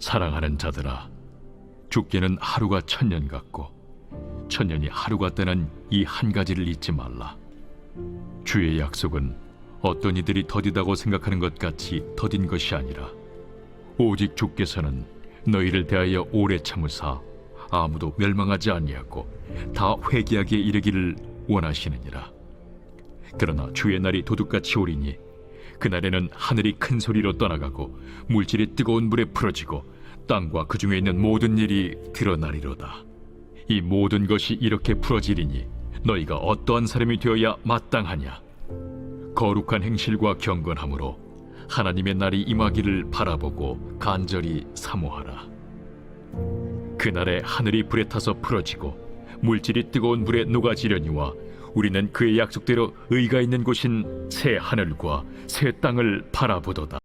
사랑하는 자들아, 죽게는 하루가 천년 같고 천년이 하루 같다는 이 한 가지를 잊지 말라. 주의 약속은 어떤 이들이 더디다고 생각하는 것 같이 더딘 것이 아니라 오직 주께서는 너희를 대하여 오래 참으사 아무도 멸망하지 아니하고 다 회개하기에 이르기를 원하시느니라. 그러나 주의 날이 도둑같이 오리니 그날에는 하늘이 큰 소리로 떠나가고 물질이 뜨거운 불에 풀어지고 땅과 그 중에 있는 모든 일이 드러나리로다. 이 모든 것이 이렇게 풀어지리니 너희가 어떠한 사람이 되어야 마땅하냐? 거룩한 행실과 경건함으로 하나님의 날이 임하기를 바라보고 간절히 사모하라. 그날에 하늘이 불에 타서 풀어지고 물질이 뜨거운 불에 녹아지려니와 우리는 그의 약속대로 의가 있는 곳인 새 하늘과 새 땅을 바라보도다.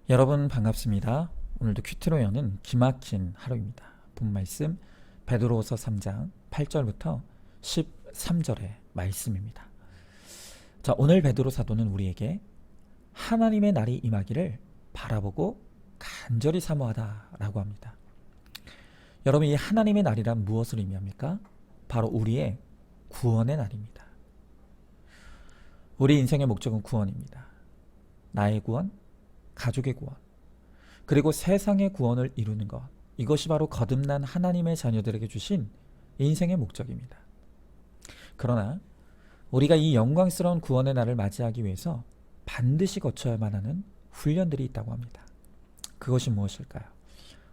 여러분 반갑습니다. 오늘도 큐티로 여는 기막힌 하루입니다. 본 말씀 베드로후서 3장 8절부터 13절의 말씀입니다. 자, 오늘 베드로 사도는 우리에게 하나님의 날이 임하기를 바라보고 간절히 사모하다라고 합니다. 여러분, 이 하나님의 날이란 무엇을 의미합니까? 바로 우리의 구원의 날입니다. 우리 인생의 목적은 구원입니다. 나의 구원, 가족의 구원, 그리고 세상의 구원을 이루는 것, 이것이 바로 거듭난 하나님의 자녀들에게 주신 인생의 목적입니다. 그러나 우리가 이 영광스러운 구원의 날을 맞이하기 위해서 반드시 거쳐야만 하는 훈련들이 있다고 합니다. 그것이 무엇일까요?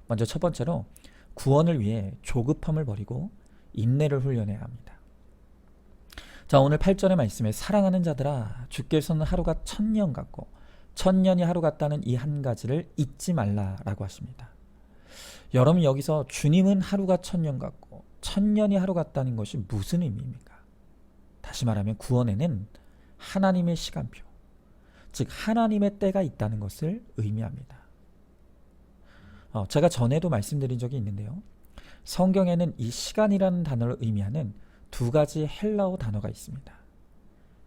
먼저 첫 번째로 구원을 위해 조급함을 버리고 인내를 훈련해야 합니다. 자, 오늘 8절의 말씀에 사랑하는 자들아, 주께서는 하루가 천년 같고 천년이 하루 같다는 이 한 가지를 잊지 말라라고 하십니다. 여러분, 여기서 주님은 하루가 천년 같고 천년이 하루 같다는 것이 무슨 의미입니까? 다시 말하면 구원에는 하나님의 시간표, 즉 하나님의 때가 있다는 것을 의미합니다. 제가 전에도 말씀드린 적이 있는데요. 성경에는 이 시간이라는 단어를 의미하는 두 가지 헬라어 단어가 있습니다.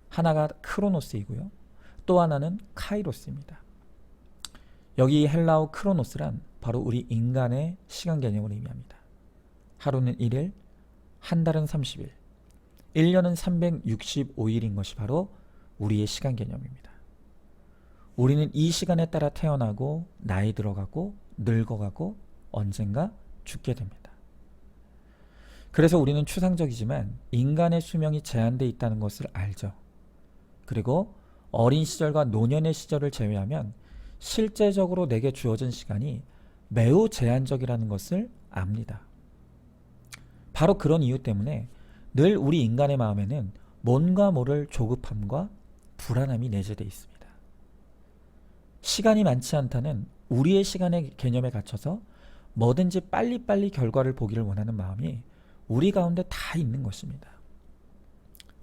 하나가 크로노스이고요. 또 하나는 카이로스입니다. 여기 헬라어 크로노스란 바로 우리 인간의 시간 개념을 의미합니다. 하루는 1일, 한 달은 30일, 1년은 365일인 것이 바로 우리의 시간 개념입니다. 우리는 이 시간에 따라 태어나고 나이 들어가고 늙어가고 언젠가 죽게 됩니다. 그래서 우리는 추상적이지만 인간의 수명이 제한되어 있다는 것을 알죠. 그리고 어린 시절과 노년의 시절을 제외하면 실제적으로 내게 주어진 시간이 매우 제한적이라는 것을 압니다. 바로 그런 이유 때문에 늘 우리 인간의 마음에는 뭔가 모를 조급함과 불안함이 내재되어 있습니다. 시간이 많지 않다는 우리의 시간의 개념에 갇혀서 뭐든지 빨리빨리 결과를 보기를 원하는 마음이 우리 가운데 다 있는 것입니다.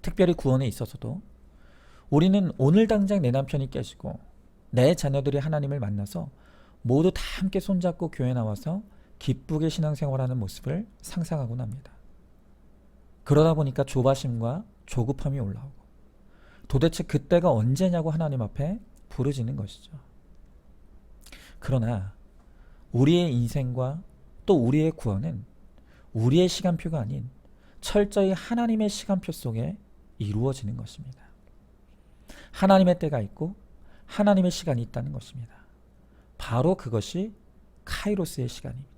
특별히 구원에 있어서도 우리는 오늘 당장 내 남편이 깨지고 내 자녀들이 하나님을 만나서 모두 다 함께 손잡고 교회 나와서 기쁘게 신앙생활하는 모습을 상상하곤 합니다. 그러다 보니까 조바심과 조급함이 올라오고 도대체 그때가 언제냐고 하나님 앞에 부르짖는 것이죠. 그러나 우리의 인생과 또 우리의 구원은 우리의 시간표가 아닌 철저히 하나님의 시간표 속에 이루어지는 것입니다. 하나님의 때가 있고 하나님의 시간이 있다는 것입니다. 바로 그것이 카이로스의 시간입니다.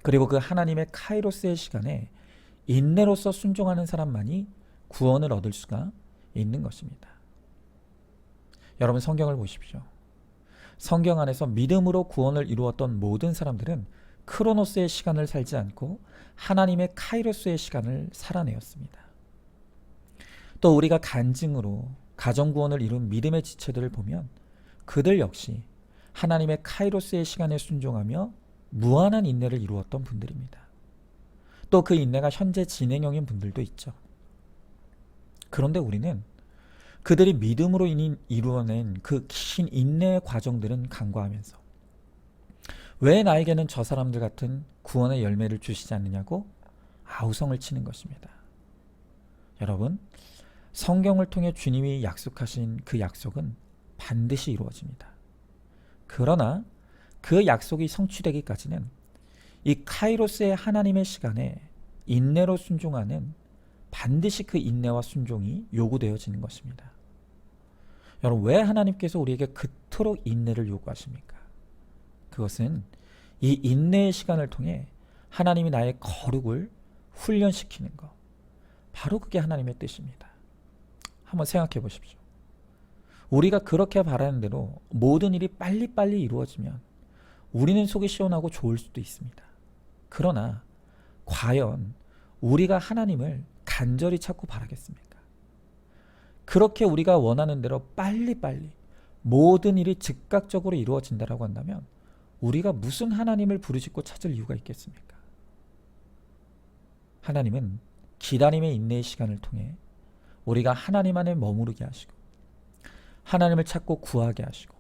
그리고 그 하나님의 카이로스의 시간에 인내로서 순종하는 사람만이 구원을 얻을 수가 있는 것입니다. 여러분, 성경을 보십시오. 성경 안에서 믿음으로 구원을 이루었던 모든 사람들은 크로노스의 시간을 살지 않고 하나님의 카이로스의 시간을 살아내었습니다. 또 우리가 간증으로 가정구원을 이룬 믿음의 지체들을 보면 그들 역시 하나님의 카이로스의 시간에 순종하며 무한한 인내를 이루었던 분들입니다. 또 그 인내가 현재 진행형인 분들도 있죠. 그런데 우리는 그들이 믿음으로 이루어낸 그 긴 인내의 과정들은 간과하면서 왜 나에게는 저 사람들 같은 구원의 열매를 주시지 않느냐고 아우성을 치는 것입니다. 여러분, 성경을 통해 주님이 약속하신 그 약속은 반드시 이루어집니다. 그러나 그 약속이 성취되기까지는 이 카이로스의 하나님의 시간에 인내로 순종하는 반드시 그 인내와 순종이 요구되어지는 것입니다. 여러분, 왜 하나님께서 우리에게 그토록 인내를 요구하십니까? 그것은 이 인내의 시간을 통해 하나님이 나의 거룩을 훈련시키는 것, 바로 그게 하나님의 뜻입니다. 한번 생각해 보십시오. 우리가 그렇게 바라는 대로 모든 일이 빨리빨리 이루어지면 우리는 속이 시원하고 좋을 수도 있습니다. 그러나 과연 우리가 하나님을 간절히 찾고 바라겠습니까? 그렇게 우리가 원하는 대로 빨리빨리 모든 일이 즉각적으로 이루어진다라고 한다면 우리가 무슨 하나님을 부르짖고 찾을 이유가 있겠습니까? 하나님은 기다림의 인내의 시간을 통해 우리가 하나님 안에 머무르게 하시고 하나님을 찾고 구하게 하시고,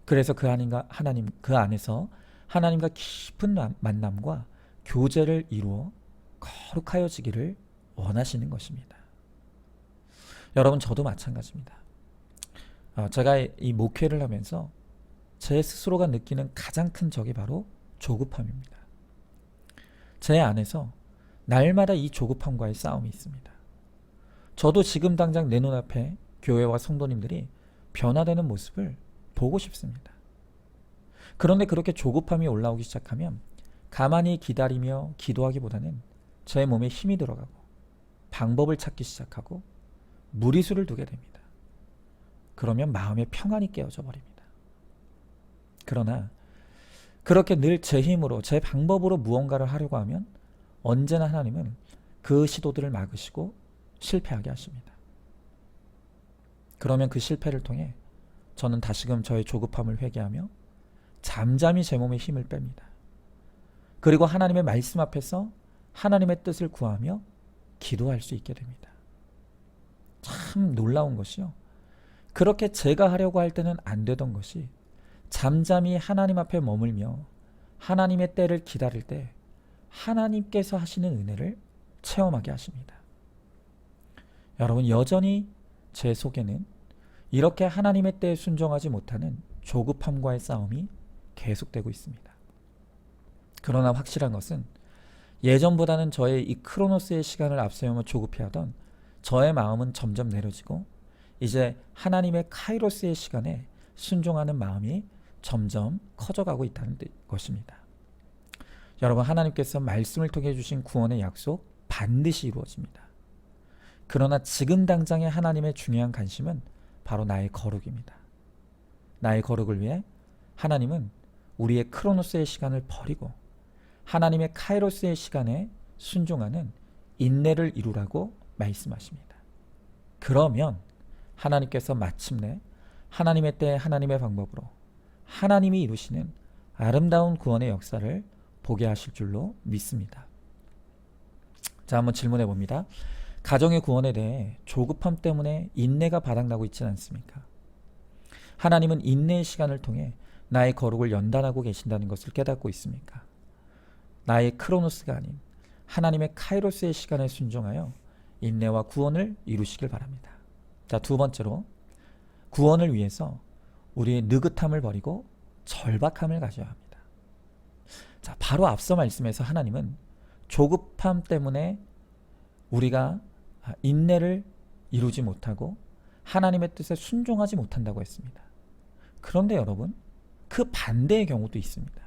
그래서 그 안에서 하나님과 깊은 만남과 교제를 이루어 거룩하여지기를 원하시는 것입니다. 여러분, 저도 마찬가지입니다. 제가 이 목회를 하면서 제 스스로가 느끼는 가장 큰 적이 바로 조급함입니다. 제 안에서 날마다 이 조급함과의 싸움이 있습니다. 저도 지금 당장 내 눈앞에 교회와 성도님들이 변화되는 모습을 보고 싶습니다. 그런데 그렇게 조급함이 올라오기 시작하면 가만히 기다리며 기도하기보다는 제 몸에 힘이 들어가고 방법을 찾기 시작하고 무리수를 두게 됩니다. 그러면 마음의 평안이 깨어져 버립니다. 그러나 그렇게 늘 제 힘으로 제 방법으로 무언가를 하려고 하면 언제나 하나님은 그 시도들을 막으시고 실패하게 하십니다. 그러면 그 실패를 통해 저는 다시금 저의 조급함을 회개하며 잠잠히 제 몸에 힘을 뺍니다. 그리고 하나님의 말씀 앞에서 하나님의 뜻을 구하며 기도할 수 있게 됩니다. 참 놀라운 것이요, 그렇게 제가 하려고 할 때는 안 되던 것이 잠잠히 하나님 앞에 머물며 하나님의 때를 기다릴 때 하나님께서 하시는 은혜를 체험하게 하십니다. 여러분, 여전히 제 속에는 이렇게 하나님의 때에 순종하지 못하는 조급함과의 싸움이 계속되고 있습니다. 그러나 확실한 것은 예전보다는 저의 이 크로노스의 시간을 앞세우며 조급해하던 저의 마음은 점점 내려지고 이제 하나님의 카이로스의 시간에 순종하는 마음이 점점 커져가고 있다는 것입니다. 여러분, 하나님께서 말씀을 통해 주신 구원의 약속 반드시 이루어집니다. 그러나 지금 당장의 하나님의 중요한 관심은 바로 나의 거룩입니다. 나의 거룩을 위해 하나님은 우리의 크로노스의 시간을 버리고 하나님의 카이로스의 시간에 순종하는 인내를 이루라고 말씀하십니다. 그러면 하나님께서 마침내 하나님의 때 하나님의 방법으로 하나님이 이루시는 아름다운 구원의 역사를 보게 하실 줄로 믿습니다. 자, 한번 질문해 봅니다. 가정의 구원에 대해 조급함 때문에 인내가 바닥나고 있지는 않습니까? 하나님은 인내의 시간을 통해 나의 거룩을 연단하고 계신다는 것을 깨닫고 있습니까? 나의 크로노스가 아닌 하나님의 카이로스의 시간에 순종하여 인내와 구원을 이루시길 바랍니다. 자, 두 번째로 구원을 위해서 우리의 느긋함을 버리고 절박함을 가져야 합니다. 자, 바로 앞서 말씀에서 하나님은 조급함 때문에 우리가 인내를 이루지 못하고 하나님의 뜻에 순종하지 못한다고 했습니다. 그런데 여러분, 그 반대의 경우도 있습니다.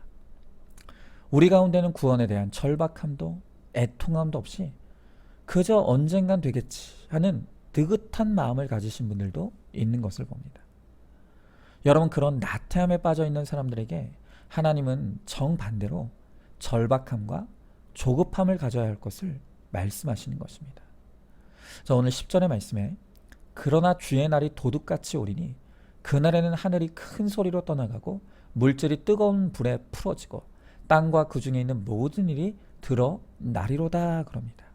우리 가운데는 구원에 대한 절박함도 애통함도 없이 그저 언젠간 되겠지 하는 느긋한 마음을 가지신 분들도 있는 것을 봅니다. 여러분, 그런 나태함에 빠져 있는 사람들에게 하나님은 정반대로 절박함과 조급함을 가져야 할 것을 말씀하시는 것입니다. 자, 오늘 10절의 말씀에 그러나 주의 날이 도둑같이 오리니 그날에는 하늘이 큰 소리로 떠나가고 물질이 뜨거운 불에 풀어지고 땅과 그 중에 있는 모든 일이 드러나리로다 그럽니다.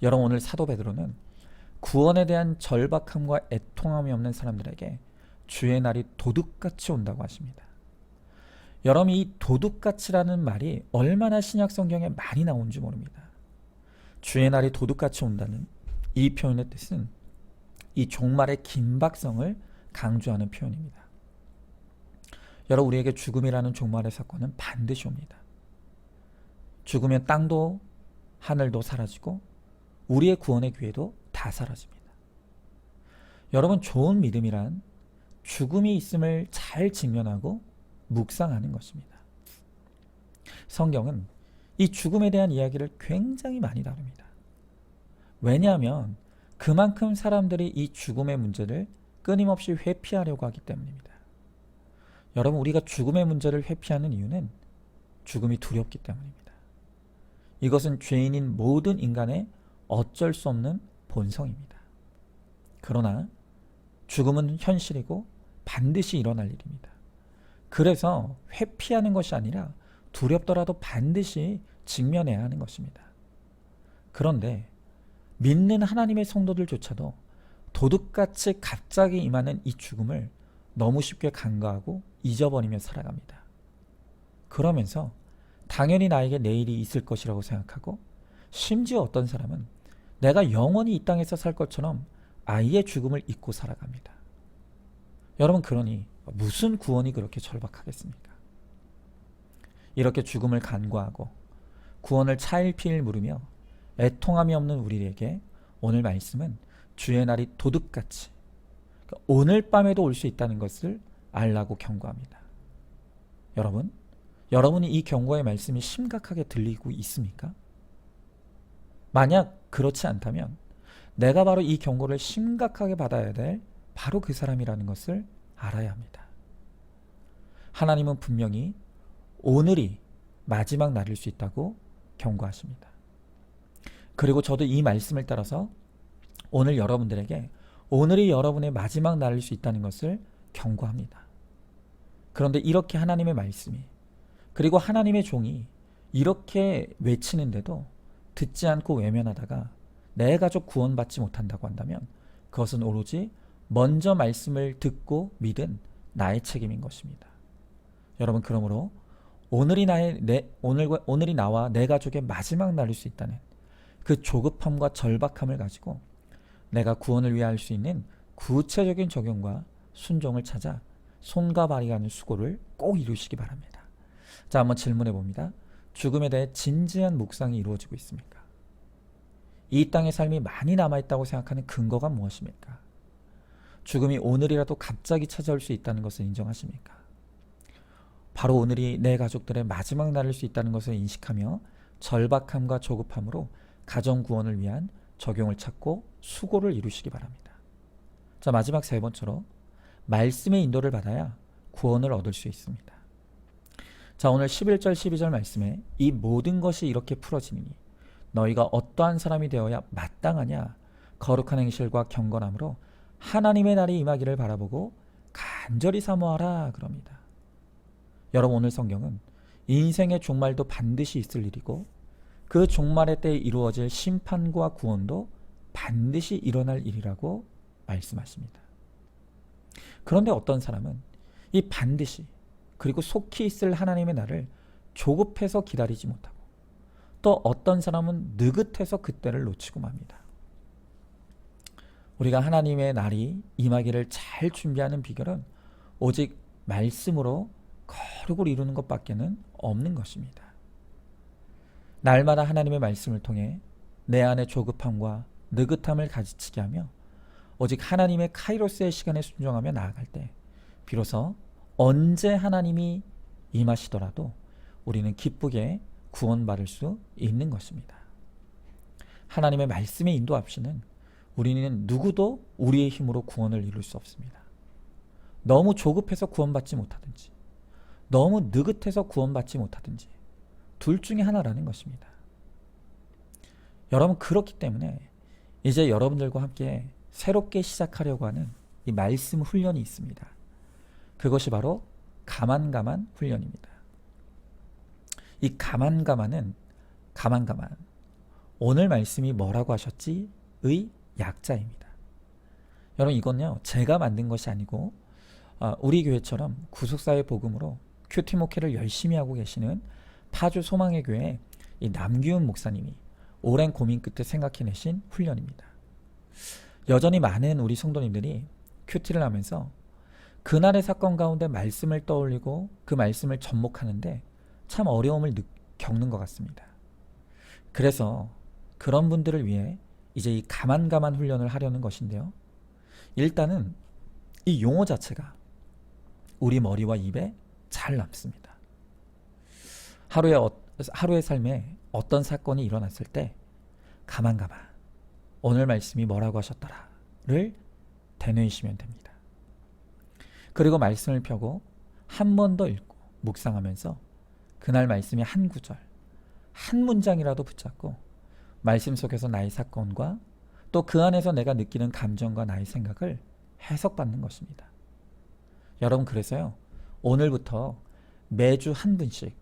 여러분, 오늘 사도 베드로는 구원에 대한 절박함과 애통함이 없는 사람들에게 주의 날이 도둑같이 온다고 하십니다. 여러분, 이 도둑같이라는 말이 얼마나 신약 성경에 많이 나오는지 모릅니다. 주의 날이 도둑같이 온다는 이 표현의 뜻은 이 종말의 긴박성을 강조하는 표현입니다. 여러분, 우리에게 죽음이라는 종말의 사건은 반드시 옵니다. 죽으면 땅도 하늘도 사라지고 우리의 구원의 기회도 다 사라집니다. 여러분, 좋은 믿음이란 죽음이 있음을 잘 직면하고 묵상하는 것입니다. 성경은 이 죽음에 대한 이야기를 굉장히 많이 다룹니다. 왜냐하면 그만큼 사람들이 이 죽음의 문제를 끊임없이 회피하려고 하기 때문입니다. 여러분, 우리가 죽음의 문제를 회피하는 이유는 죽음이 두렵기 때문입니다. 이것은 죄인인 모든 인간의 어쩔 수 없는 본성입니다. 그러나 죽음은 현실이고 반드시 일어날 일입니다. 그래서 회피하는 것이 아니라 두렵더라도 반드시 직면해야 하는 것입니다. 그런데 믿는 하나님의 성도들조차도 도둑같이 갑자기 임하는 이 죽음을 너무 쉽게 간과하고 잊어버리며 살아갑니다. 그러면서 당연히 나에게 내일이 있을 것이라고 생각하고, 심지어 어떤 사람은 내가 영원히 이 땅에서 살 것처럼 아예 죽음을 잊고 살아갑니다. 여러분, 그러니 무슨 구원이 그렇게 절박하겠습니까? 이렇게 죽음을 간과하고 구원을 차일피일 물으며 애통함이 없는 우리에게 오늘 말씀은 주의 날이 도둑같이, 오늘 밤에도 올 수 있다는 것을 알라고 경고합니다. 여러분이 이 경고의 말씀이 심각하게 들리고 있습니까? 만약 그렇지 않다면 내가 바로 이 경고를 심각하게 받아야 될 바로 그 사람이라는 것을 알아야 합니다. 하나님은 분명히 오늘이 마지막 날일 수 있다고 경고하십니다. 그리고 저도 이 말씀을 따라서 오늘 여러분들에게 오늘이 여러분의 마지막 날일 수 있다는 것을 경고합니다. 그런데 이렇게 하나님의 말씀이, 그리고 하나님의 종이 이렇게 외치는데도 듣지 않고 외면하다가 내 가족 구원받지 못한다고 한다면 그것은 오로지 먼저 말씀을 듣고 믿은 나의 책임인 것입니다. 여러분, 그러므로 오늘이 나와 내 가족의 마지막 날일 수 있다는 그 조급함과 절박함을 가지고 내가 구원을 위해 할 수 있는 구체적인 적용과 순종을 찾아 손과 발이 가는 수고를 꼭 이루시기 바랍니다. 자, 한번 질문해 봅니다. 죽음에 대해 진지한 묵상이 이루어지고 있습니까? 이 땅의 삶이 많이 남아있다고 생각하는 근거가 무엇입니까? 죽음이 오늘이라도 갑자기 찾아올 수 있다는 것을 인정하십니까? 바로 오늘이 내 가족들의 마지막 날일 수 있다는 것을 인식하며 절박함과 조급함으로 가정 구원을 위한 적용을 찾고 수고를 이루시기 바랍니다. 자, 마지막 세 번째로 말씀의 인도를 받아야 구원을 얻을 수 있습니다. 자, 오늘 11절 12절 말씀에 이 모든 것이 이렇게 풀어지니 너희가 어떠한 사람이 되어야 마땅하냐, 거룩한 행실과 경건함으로 하나님의 날이 임하기를 바라보고 간절히 사모하라 그럽니다. 여러분, 오늘 성경은 인생의 종말도 반드시 있을 일이고 그 종말의 때에 이루어질 심판과 구원도 반드시 일어날 일이라고 말씀하십니다. 그런데 어떤 사람은 이 반드시, 그리고 속히 있을 하나님의 날을 조급해서 기다리지 못하고, 또 어떤 사람은 느긋해서 그때를 놓치고 맙니다. 우리가 하나님의 날이 임하기를 잘 준비하는 비결은 오직 말씀으로 거룩을 이루는 것밖에는 없는 것입니다. 날마다 하나님의 말씀을 통해 내 안의 조급함과 느긋함을 가지치게 하며 오직 하나님의 카이로스의 시간에 순종하며 나아갈 때 비로소 언제 하나님이 임하시더라도 우리는 기쁘게 구원받을 수 있는 것입니다. 하나님의 말씀의 인도 없이는 우리는 누구도 우리의 힘으로 구원을 이룰 수 없습니다. 너무 조급해서 구원받지 못하든지 너무 느긋해서 구원받지 못하든지 둘 중에 하나라는 것입니다. 여러분, 그렇기 때문에 이제 여러분들과 함께 새롭게 시작하려고 하는 이 말씀 훈련이 있습니다. 그것이 바로 가만가만 훈련입니다. 이 가만가만은 오늘 말씀이 뭐라고 하셨지? 의 약자입니다. 여러분, 이건요 제가 만든 것이 아니고 우리 교회처럼 구속사의 복음으로 큐티 목회를 열심히 하고 계시는 파주 소망의 교회 이 남기훈 목사님이 오랜 고민 끝에 생각해내신 훈련입니다. 여전히 많은 우리 성도님들이 큐티를 하면서 그날의 사건 가운데 말씀을 떠올리고 그 말씀을 접목하는데 참 어려움을 겪는 것 같습니다. 그래서 그런 분들을 위해 이제 이 가만가만 훈련을 하려는 것인데요. 일단은 이 용어 자체가 우리 머리와 입에 잘 남습니다. 하루의 삶에 어떤 사건이 일어났을 때 가만가만 오늘 말씀이 뭐라고 하셨더라를 되뇌이시면 됩니다. 그리고 말씀을 펴고 한 번 더 읽고 묵상하면서 그날 말씀의 한 구절, 한 문장이라도 붙잡고 말씀 속에서 나의 사건과 또 그 안에서 내가 느끼는 감정과 나의 생각을 해석받는 것입니다. 여러분, 그래서요, 오늘부터 매주 한 분씩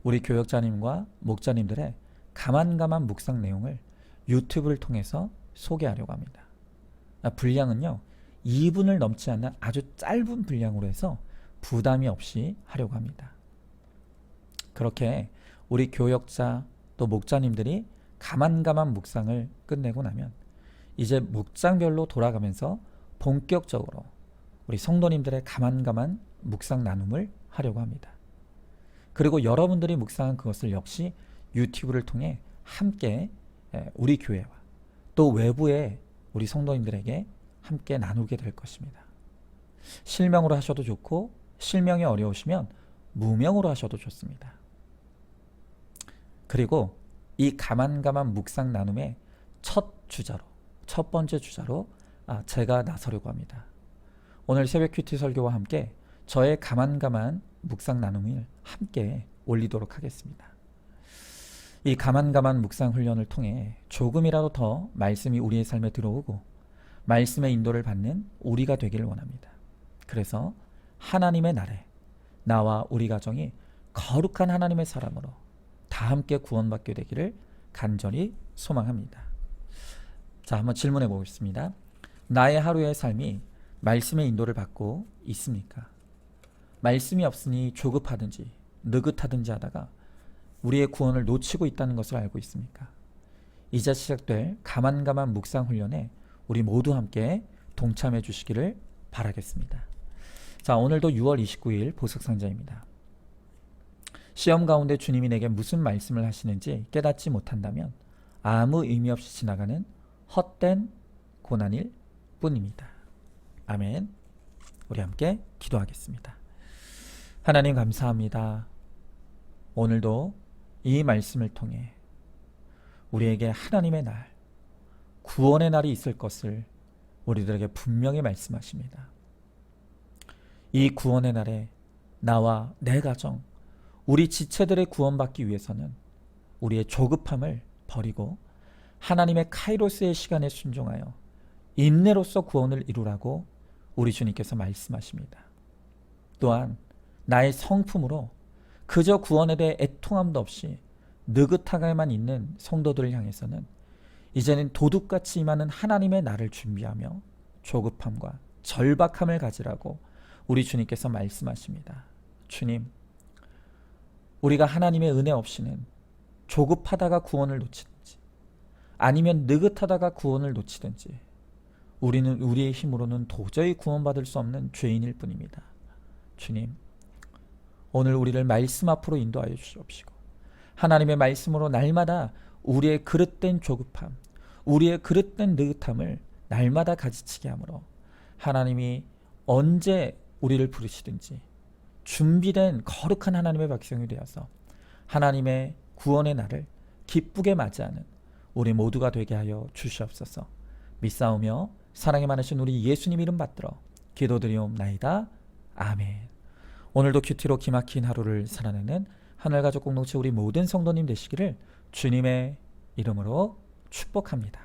우리 교역자님과 목자님들의 가만가만 묵상 내용을 유튜브를 통해서 소개하려고 합니다. 분량은요, 2분을 넘지 않는 아주 짧은 분량으로 해서 부담이 없이 하려고 합니다. 그렇게 우리 교역자 또 목자님들이 가만가만 묵상을 끝내고 나면 이제 목장별로 돌아가면서 본격적으로 우리 성도님들의 가만가만 묵상 나눔을 하려고 합니다. 그리고 여러분들이 묵상한 그것을 역시 유튜브를 통해 함께 우리 교회와 또 외부의 우리 성도님들에게 함께 나누게 될 것입니다. 실명으로 하셔도 좋고 실명이 어려우시면 무명으로 하셔도 좋습니다. 그리고 이 가만가만 묵상 나눔의 첫 번째 주자로 제가 나서려고 합니다. 오늘 새벽 큐티 설교와 함께 저의 가만가만 묵상 나눔을 함께 올리도록 하겠습니다. 이 가만가만 묵상 훈련을 통해 조금이라도 더 말씀이 우리의 삶에 들어오고 말씀의 인도를 받는 우리가 되기를 원합니다. 그래서 하나님의 날에 나와 우리 가정이 거룩한 하나님의 사람으로 다 함께 구원받게 되기를 간절히 소망합니다. 자, 한번 질문해 보겠습니다. 나의 하루의 삶이 말씀의 인도를 받고 있습니까? 말씀이 없으니 조급하든지 느긋하든지 하다가 우리의 구원을 놓치고 있다는 것을 알고 있습니까? 이제 시작될 가만가만 묵상 훈련에 우리 모두 함께 동참해 주시기를 바라겠습니다. 자, 오늘도 6월 29일 보석상자입니다. 시험 가운데 주님이 내게 무슨 말씀을 하시는지 깨닫지 못한다면 아무 의미 없이 지나가는 헛된 고난일 뿐입니다. 아멘. 우리 함께 기도하겠습니다. 하나님, 감사합니다. 오늘도 이 말씀을 통해 우리에게 하나님의 날, 구원의 날이 있을 것을 우리들에게 분명히 말씀하십니다. 이 구원의 날에 나와 내 가정, 우리 지체들의 구원받기 위해서는 우리의 조급함을 버리고 하나님의 카이로스의 시간에 순종하여 인내로서 구원을 이루라고 우리 주님께서 말씀하십니다. 또한 나의 성품으로 그저 구원에 대해 애통함도 없이 느긋하게만 있는 성도들을 향해서는 이제는 도둑같이 임하는 하나님의 날을 준비하며 조급함과 절박함을 가지라고 우리 주님께서 말씀하십니다. 주님, 우리가 하나님의 은혜 없이는 조급하다가 구원을 놓치든지 아니면 느긋하다가 구원을 놓치든지 우리는 우리의 힘으로는 도저히 구원받을 수 없는 죄인일 뿐입니다. 주님, 오늘 우리를 말씀 앞으로 인도하여 주시옵시고 하나님의 말씀으로 날마다 우리의 그릇된 조급함, 우리의 그릇된 느긋함을 날마다 가지치게 하므로 하나님이 언제 우리를 부르시든지 준비된 거룩한 하나님의 백성이 되어서 하나님의 구원의 날을 기쁘게 맞이하는 우리 모두가 되게 하여 주시옵소서. 믿사오며 사랑이 많으신 우리 예수님 이름 받들어 기도드리옵나이다. 아멘. 오늘도 큐티로 기막힌 하루를 살아내는 하늘가족 공동체 우리 모든 성도님 되시기를 주님의 이름으로 축복합니다.